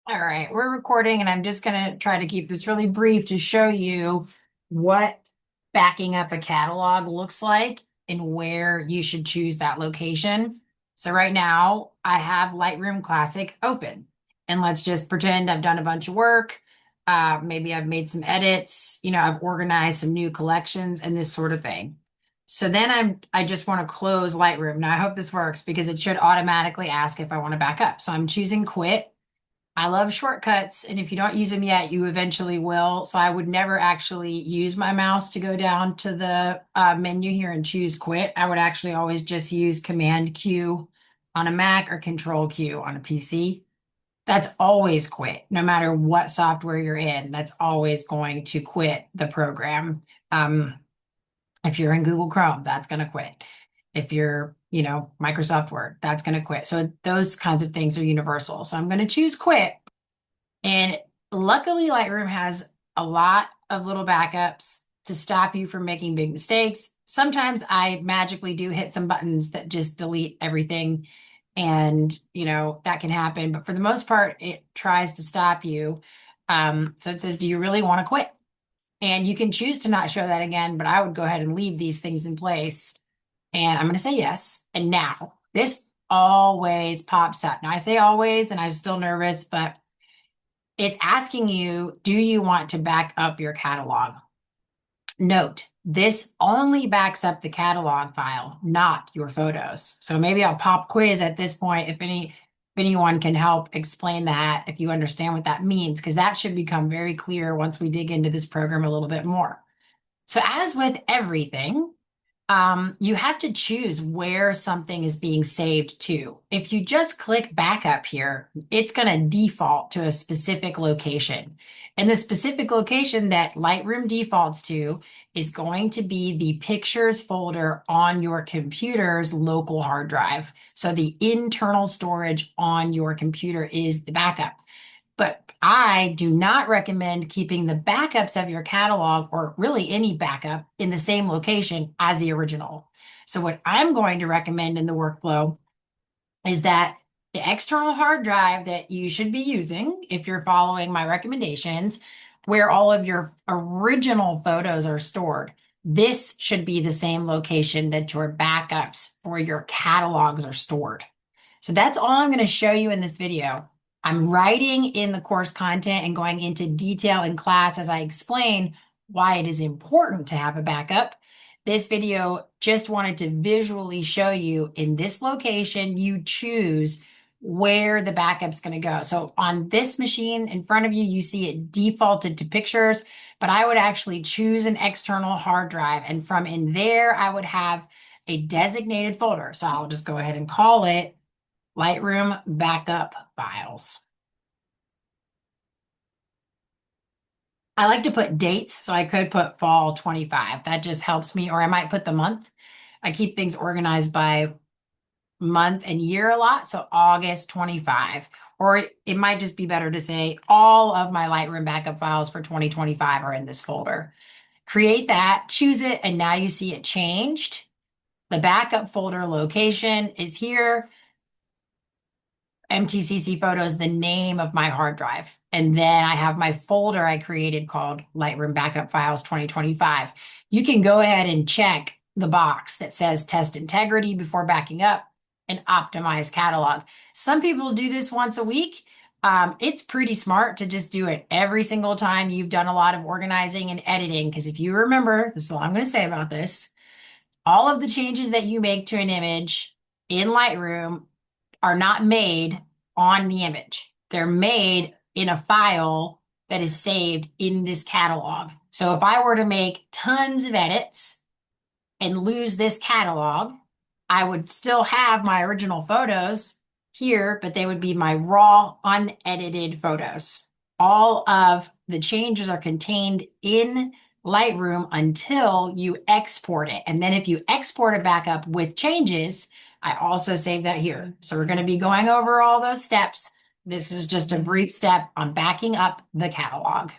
All right, we're recording, and I'm just going to try to keep this really brief to show you what backing up a catalog looks like and where you should choose that location. So right now I have Lightroom Classic open, and let's just pretend I've done a bunch of work. Maybe I've made some edits, I've organized some new collections and this sort of thing. So then I just want to close Lightroom. Now I hope this works because it should automatically ask if I want to back up. So I'm choosing quit. I love shortcuts, and if you don't use them yet, you eventually will. So I would never actually use my mouse to go down to the menu here and choose quit. I would actually always just use Command Q on a Mac or Control Q on a PC. That's always quit, no matter what software you're in. That's always going to quit the program. Um, if you're in Google Chrome, that's going to quit. If you're, Microsoft Word, that's going to quit. So those kinds of things are universal. So I'm going to choose quit. And luckily, Lightroom has a lot of little backups to stop you from making big mistakes. Sometimes I magically do hit some buttons that just delete everything. And, that can happen. But for the most part, it tries to stop you. So it says, do you really want to quit? And you can choose to not show that again, but I would go ahead and leave these things in place. And I'm going to say yes. And now this always pops up. Now I say always, and I'm still nervous, but it's asking you, do you want to back up your catalog? Note, this only backs up the catalog file, not your photos. So maybe I'll pop quiz at this point if anyone can help explain that, if you understand what that means, because that should become very clear once we dig into this program a little bit more. So as with everything, you have to choose where something is being saved to. If you just click backup here, it's going to default to a specific location. And the specific location that Lightroom defaults to is going to be the pictures folder on your computer's local hard drive. So the internal storage on your computer is the backup. But I do not recommend keeping the backups of your catalog or really any backup in the same location as the original. So what I'm going to recommend in the workflow is that the external hard drive that you should be using, if you're following my recommendations, where all of your original photos are stored, this should be the same location that your backups for your catalogs are stored. So that's all I'm going to show you in this video. I'm writing in the course content and going into detail in class as I explain why it is important to have a backup. This video just wanted to visually show you in this location, you choose where the backup's going to go. So on this machine in front of you, you see it defaulted to pictures, but I would actually choose an external hard drive. And from in there, I would have a designated folder. So I'll just go ahead and call it Lightroom Backup Files. I like to put dates, so I could put fall 25. That just helps me, or I might put the month. I keep things organized by month and year a lot, so August 25. Or it might just be better to say all of my Lightroom backup files for 2025 are in this folder. Create that, choose it, and now you see it changed. The backup folder location is here. MTCC Photos, the name of my hard drive. And then I have my folder I created called Lightroom Backup Files 2025. You can go ahead and check the box that says test integrity before backing up and optimize catalog. Some people do this once a week. It's pretty smart to just do it every single time you've done a lot of organizing and editing. Because if you remember, this is all I'm going to say about this, all of the changes that you make to an image in Lightroom are not made on the image. They're made in a file that is saved in this catalog. So if I were to make tons of edits and lose this catalog, I would still have my original photos here, but they would be my raw, unedited photos. All of the changes are contained in Lightroom until you export it. And then if you export it back up with changes, I also save that here. So we're going to be going over all those steps. This is just a brief step on backing up the catalog.